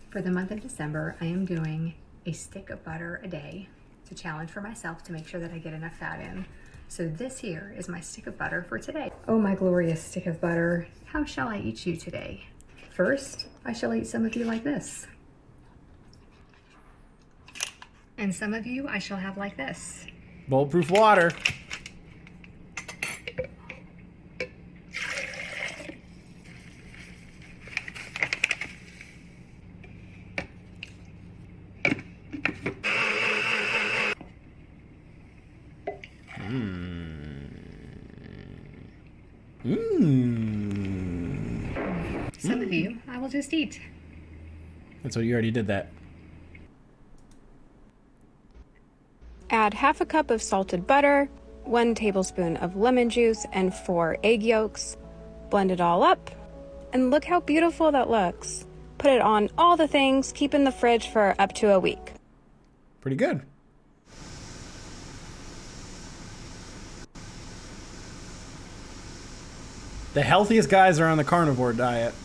For the month of December, I am doing a stick of butter a day. It's a challenge for myself to make sure that I get enough fat in. So this here is my stick of butter for today. Oh my glorious stick of butter, how shall I eat you today? First, I shall eat some of you like this. And some of you I shall have like this. Bulletproof water. Some of you I will just eat. And so you already did that. Add half a cup of salted butter, 1 tablespoon of lemon juice, and 4 egg yolks. Blend it all up, and look how beautiful that looks. Put it on all the things, keep in the fridge for up to a week. Pretty good. The healthiest guys are on the carnivore diet.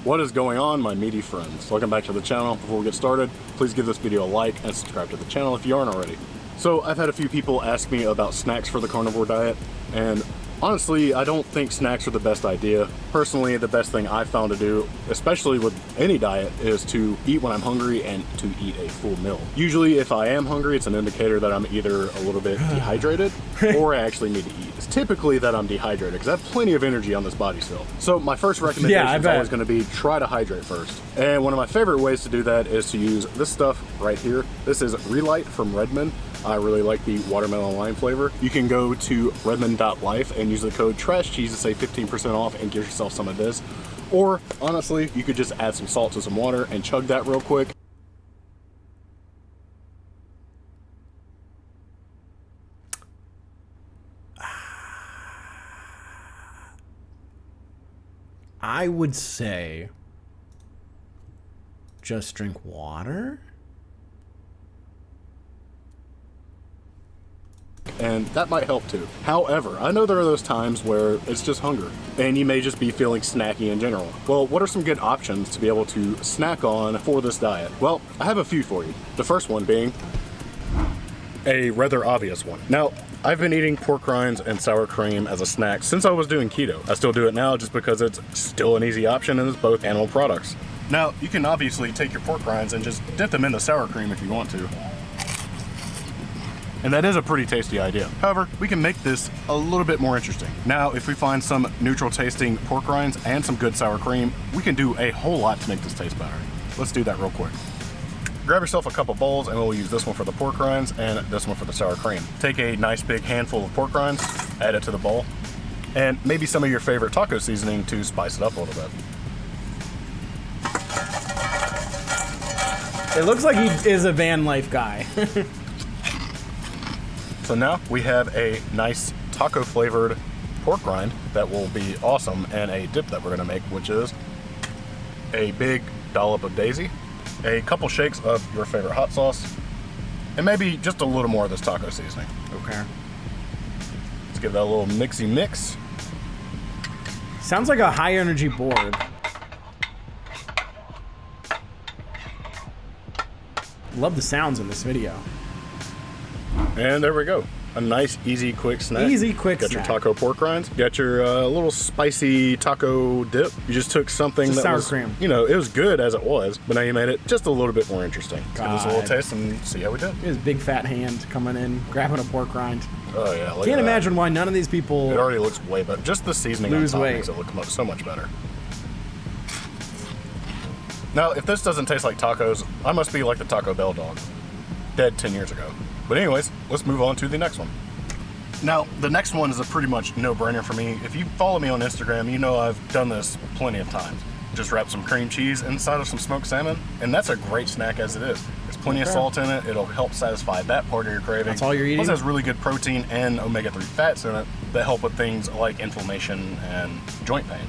What is going on, my meaty friends? Welcome back to the channel. Before we get started, please give this video a like and subscribe to the channel if you aren't already. So I've had a few people ask me about snacks for the carnivore diet, and honestly, I don't think snacks are the best idea. Personally, the best thing I've found to do, especially with any diet, is to eat when I'm hungry and to eat a full meal. Usually, if I am hungry, it's an indicator that I'm either a little bit dehydrated or I actually need to eat. It's typically that I'm dehydrated because I have plenty of energy on this body still. So my first recommendation is always going to be try to hydrate first. And one of my favorite ways to do that is to use this stuff right here. This is Relight from Redmond. I really like the watermelon lime flavor. You can go to redmond.life and use the code TRASHCHEESE to save 15% off and get yourself some of this. Or honestly, you could just add some salt to some water and chug that real quick. I would say just drink water. And that might help too. However, I know there are those times where it's just hunger and you may just be feeling snacky in general. Well, what are some good options to be able to snack on for this diet? Well, I have a few for you. The first one being a rather obvious one. Now, I've been eating pork rinds and sour cream as a snack since I was doing keto. I still do it now just because it's still an easy option and it's both animal products. Now, you can obviously take your pork rinds and just dip them in the sour cream if you want to. And that is a pretty tasty idea. However, we can make this a little bit more interesting. Now, if we find some neutral tasting pork rinds and some good sour cream, we can do a whole lot to make this taste better. Let's do that real quick. Grab yourself a couple bowls and we'll use this one for the pork rinds and this one for the sour cream. Take a nice big handful of pork rinds, add it to the bowl, and maybe some of your favorite taco seasoning to spice it up a little bit. It looks like he is a van life guy. So now we have a nice taco flavored pork rind that will be awesome, and a dip that we're gonna make, which is a big dollop of Daisy, a couple shakes of your favorite hot sauce, and maybe just a little more of this taco seasoning. Okay. Let's give that a little mixy mix. Sounds like a high energy board. Love the sounds in this video. And there we go. A nice, easy, quick snack. Easy, quick Got snack. your taco pork rinds. Got your little spicy taco dip. You just took something Just that sour was, cream. you know, it was good as it was, but now you made it just a little bit more interesting. Let's give this a little God. taste and see how we did. His big fat hand coming in, grabbing a pork rind. Oh yeah, look Can't at imagine why none of these people that. It already looks way better. Just the seasoning on lose top weight. makes it look so much better. Now, if this doesn't taste like tacos, I must be like the Taco Bell dog. Dead 10 years ago. But anyways, let's move on to the next one. Now, the next one is a pretty much no-brainer for me. If you follow me on Instagram, you know I've done this plenty of times. Just wrap some cream cheese inside of some smoked salmon, and that's a great snack as it is. There's plenty of salt in it. It'll help satisfy that part of your craving. That's all you're eating? Plus, it has really good protein and omega-3 fats in it that help with things like inflammation and joint pain.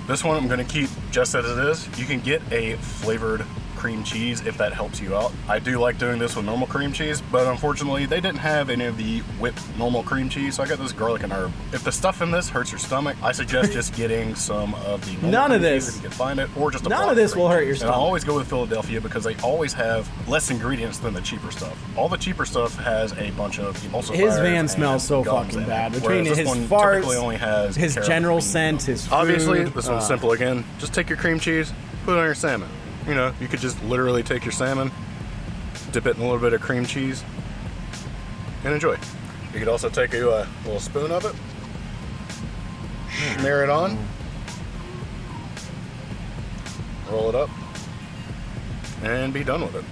This one I'm gonna keep just as it is. You can get a flavored cream cheese if that helps you out. I do like doing this with normal cream cheese, but unfortunately they didn't have any of the whipped normal cream cheese, so I got this garlic and herb. If the stuff in this hurts your stomach, I suggest just getting some of the normal None of cream cheese this. if you can find it, or just a None block of this cream will hurt cheese. your And stomach. I always go with Philadelphia because they always have less ingredients than the cheaper stuff. All the cheaper stuff has a bunch of emulsifiers. His van and smells so gums fucking in it, bad. whereas Between this his one farts, typically only has his caramel general and scent, gum. his food. Obviously, this one's simple again. Just take your cream cheese, put it on your salmon. You know, you could just literally take your salmon, dip it in a little bit of cream cheese, and enjoy. You could also take a little spoon of it, smear it on, roll it up, and be done with it.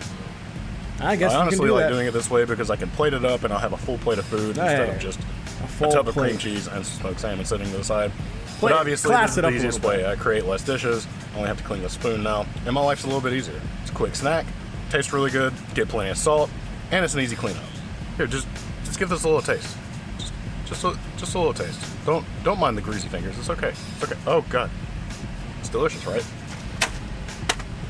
I guess I you honestly can do like that. doing it this way because I can plate it up and I'll have a full plate of food instead yeah. of just A a full tub of cream plate. cheese and smoked salmon sitting to the side. Plate- But obviously, class this is it the up a easiest little way. I create less dishes. I only have to clean the spoon now, and my life's a little bit easier. It's a quick snack, tastes really good, get plenty of salt, and it's an easy cleanup. Here, just give this a little taste. Just a little taste. Don't mind the greasy fingers. It's okay. It's okay. Oh god, it's delicious, right?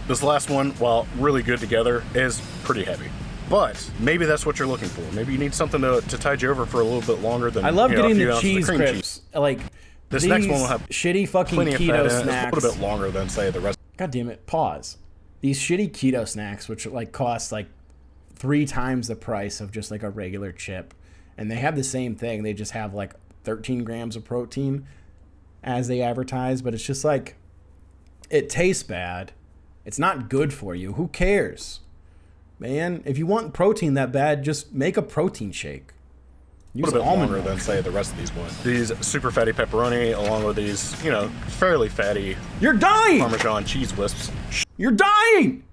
This last one, while really good together, is pretty heavy. But maybe that's what you're looking for. Maybe you need something to tide you over for a little bit longer than. I love you know, a getting few the ounces of cheese cream crisps. Like This these next one will have shitty fucking plenty of fat keto in it. It's snacks. a little bit longer than say the rest. God damn it! Pause. These shitty keto snacks, which like cost like 3 times the price of just like a regular chip, and they have the same thing. They just have like 13 grams of protein as they advertise, but it's just like it tastes bad. It's not good for you. Who cares? Man, if you want protein that bad, just make a protein shake. A Use little bit almond longer milk. than say the rest of these ones. These super fatty pepperoni, along with these, you know, fairly fatty You're dying! Parmesan cheese wisps, You're dying!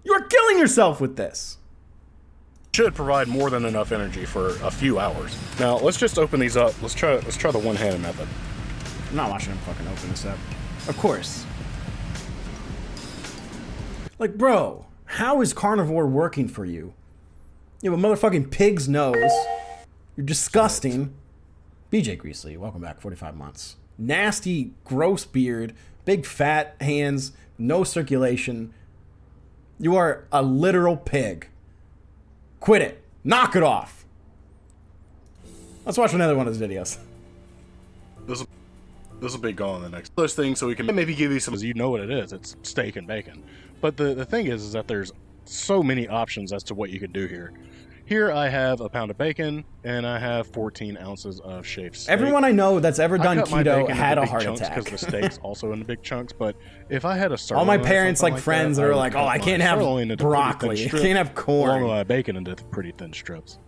You're killing yourself with this. should provide more than enough energy for a few hours. Now let's just open these up. Let's try the one-handed method. I'm not watching him fucking open this up. Of course. Like, bro, how is Carnivore working for you? You have a motherfucking pig's nose. You're disgusting. BJ Greasley, welcome back, 45 months. Nasty, gross beard, big fat hands, no circulation. You are a literal pig. Quit it. Knock it off. Let's watch another one of his videos. This will be gone the next. Those things, so we can maybe give you some. You know what it is? It's steak and bacon. But the thing is that there's so many options as to what you can do here. Here I have a pound of bacon and I have 14 ounces of shaved steak. Everyone I know that's ever done cut my keto bacon had into a big heart chunks attack. because the steak's also in the big chunks. But if I had a All sirloin my or parents, something like friends, that, that I are would like, cut "Oh, I my can't have sirloin into pretty thin broccoli. I strips, can't have corn." along with my bacon into pretty thin strips.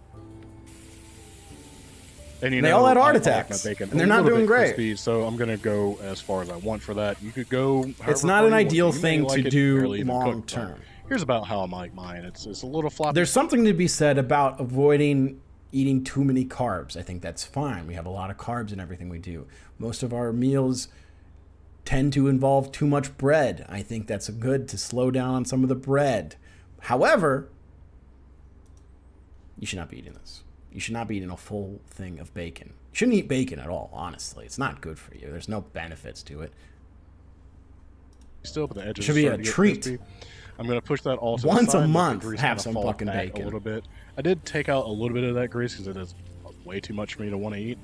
And you They know, all had heart I like attacks, my bacon and they're a not little doing bit great. crispy, so I'm gonna go as far as I want for that. You could go. It's however not far an you want. ideal You may thing like to it do barely even long cooked, but term. Here's about how I like mine. It's a little floppy. There's something to be said about avoiding eating too many carbs. I think that's fine. We have a lot of carbs in everything we do. Most of our meals tend to involve too much bread. I think that's good to slow down on some of the bread. However, you should not be eating this. You should not be eating a full thing of bacon. You shouldn't eat bacon at all, honestly. It's not good for you. There's no benefits to it. Still, but the edges Should be are a starting to get treat. crispy. I'm gonna push that all to the Once a side, let the month, grease have kinda some fall fucking back bacon. a little bit. I did take out a little bit of that grease because it is way too much for me to want to eat.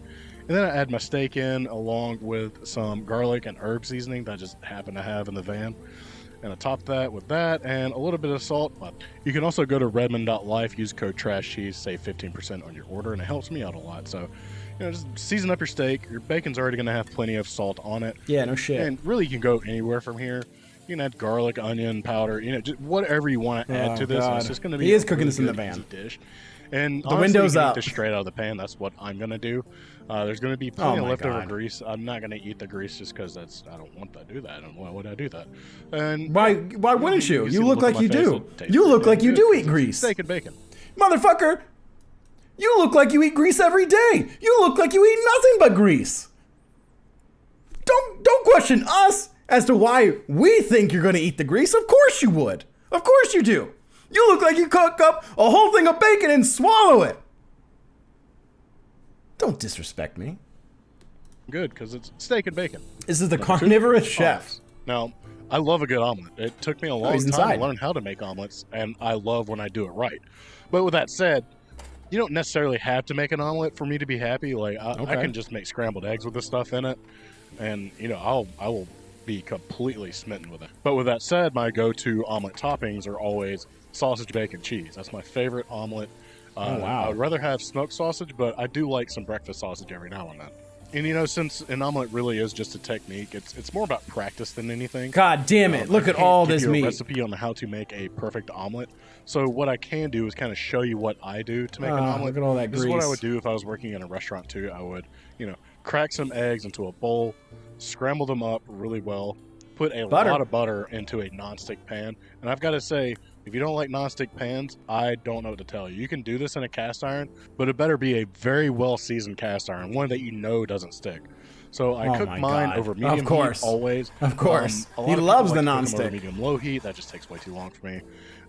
And then I add my steak in along with some garlic and herb seasoning that I just happen to have in the van. And I top that with that and a little bit of salt. But you can also go to redmond.life, use code TRASHCHEESE, save 15% on your order, and it helps me out a lot. So, you know, just season up your steak. Your bacon's already going to have plenty of salt on it. Yeah, no shit. And really, you can go anywhere from here. You can add garlic, onion powder, you know, just whatever you want to add Oh, to this. And God. it's just going to be He is a cooking really this in the good, van. easy dish. And The honestly, window's you can up. eat this straight out of the pan. That's what I'm going to do. There's going to be plenty of my leftover God. grease. I'm not going to eat the grease just because I don't want to do that. And why would I do that? And Why wouldn't you? see You the look on like my you face, do. it tastes You look pretty like you good do 'cause eat it's grease. Steak and bacon. Motherfucker, you look like you eat grease every day. You look like you eat nothing but grease. Don't question us as to why we think you're going to eat the grease. Of course you would. Of course you do. You look like you cook up a whole thing of bacon and swallow it. Don't disrespect me. Good, because it's steak and bacon. This is the Number two, carnivorous chef. olives. Now, I love a good omelet. It took me a long he's time inside. to learn how to make omelets, and I love when I do it right. But with that said, you don't necessarily have to make an omelet for me to be happy. Like I can just make scrambled eggs with this stuff in it, and you know I will be completely smitten with it. But with that said, my go-to omelet toppings are always sausage, bacon, cheese. That's my favorite omelet. Oh, wow. I'd rather have smoked sausage, but I do like some breakfast sausage every now and then. And you know, since an omelet really is just a technique, it's more about practice than anything. God damn it! Look at all this I can't give you meat. a recipe on how to make a perfect omelet. So what I can do is kind of show you what I do to make an omelet. Look at all that This is what I grease. would do if I was working in a restaurant too. I would, you know, crack some eggs into a bowl, scramble them up really well, put a lot of butter into a nonstick pan, and I've got to say, if you don't like nonstick pans, I don't know what to tell you. You can do this in a cast iron, but it better be a very well-seasoned cast iron, one that you know doesn't stick. So I cook mine over medium heat always. Of course. A lot He of loves people the like to cook them over nonstick. medium-low heat. That just takes way too long for me.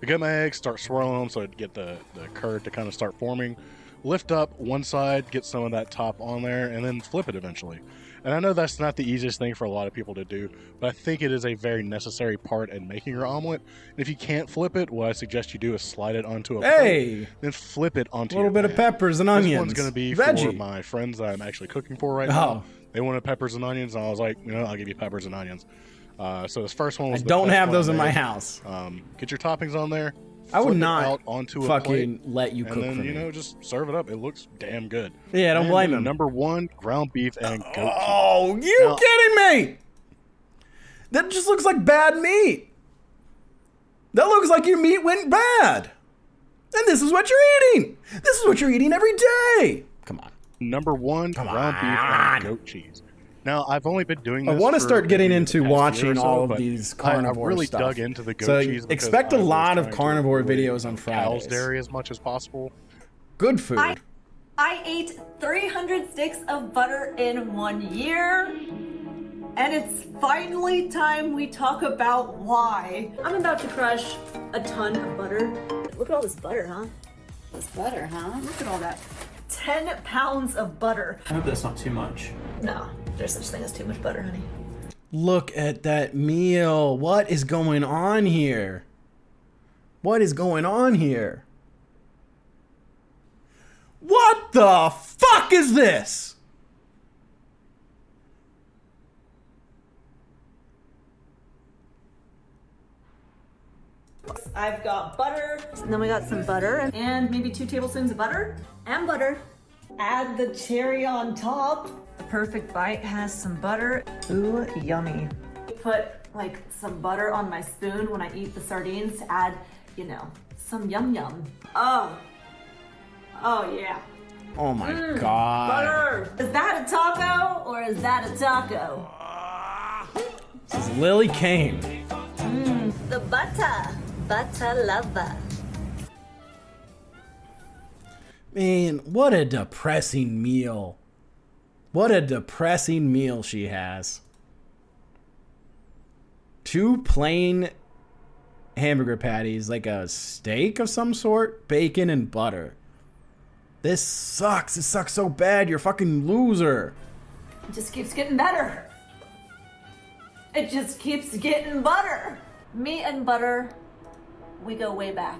I get my eggs, start swirling them so I get the curd to kind of start forming. Lift up one side, get some of that top on there, and then flip it eventually. And I know that's not the easiest thing for a lot of people to do, but I think it is a very necessary part in making your omelet. And if you can't flip it, what I suggest you do is slide it onto a plate, then flip it onto a little bit of peppers and onions. This one's going to be for my friends that I'm actually cooking for right now. They wanted peppers and onions, and I was like, you know, I'll give you peppers and onions. So this first one was I don't have those in my house. Get your toppings on there. I would flip it not out onto a fucking plate, let you cook and then, for you me. know, just serve it up. It looks damn good. Yeah, don't blame him. Number one, ground beef and goat cheese. Oh, you kidding me? That just looks like bad meat. That looks like your meat went bad. And this is what you're eating. This is what you're eating every day. Come on. Number one, ground beef and goat cheese. Now, I've only been doing this I want to for start getting maybe into the past watching year or so, all of but these carnivore I really stuff. dug into the goat So cheese. because expect a I was lot of trying to carnivore avoid videos on cow's Fridays. dairy as much as possible. Good food. I ate 300 sticks of butter in 1 year, and it's finally time we talk about why. I'm about to crush a ton of butter. Look at all this butter, huh? This butter, huh? Look at all that. 10 pounds of butter. I hope that's not too much. No, there's such thing as too much butter, honey. Look at that meal. What is going on here? What is going on here? What the fuck is this? I've got butter, and then we got some butter, and maybe 2 tablespoons of butter, and butter. Add the cherry on top. The perfect bite has some butter. Ooh, yummy. Put like some butter on my spoon when I eat the sardines to add, you know, some yum yum. Oh yeah. Oh my god. Butter! Is that a taco or is that a taco? This is Lily Kane. The butter lover. Man, what a depressing meal. What a depressing meal she has. 2 plain hamburger patties, like a steak of some sort, bacon and butter. This sucks. This sucks so bad. You're a fucking loser. It just keeps getting better. It just keeps getting better. Me and butter, we go way back.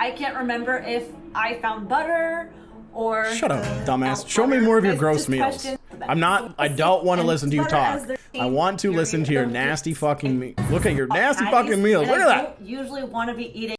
I can't remember if I found butter or... Shut up, dumbass. Show me more of your gross meals. I don't want to listen to you talk. I want to listen to your nasty fucking meat. Look at your nasty fucking meals. Look at that. I don't usually want to be eating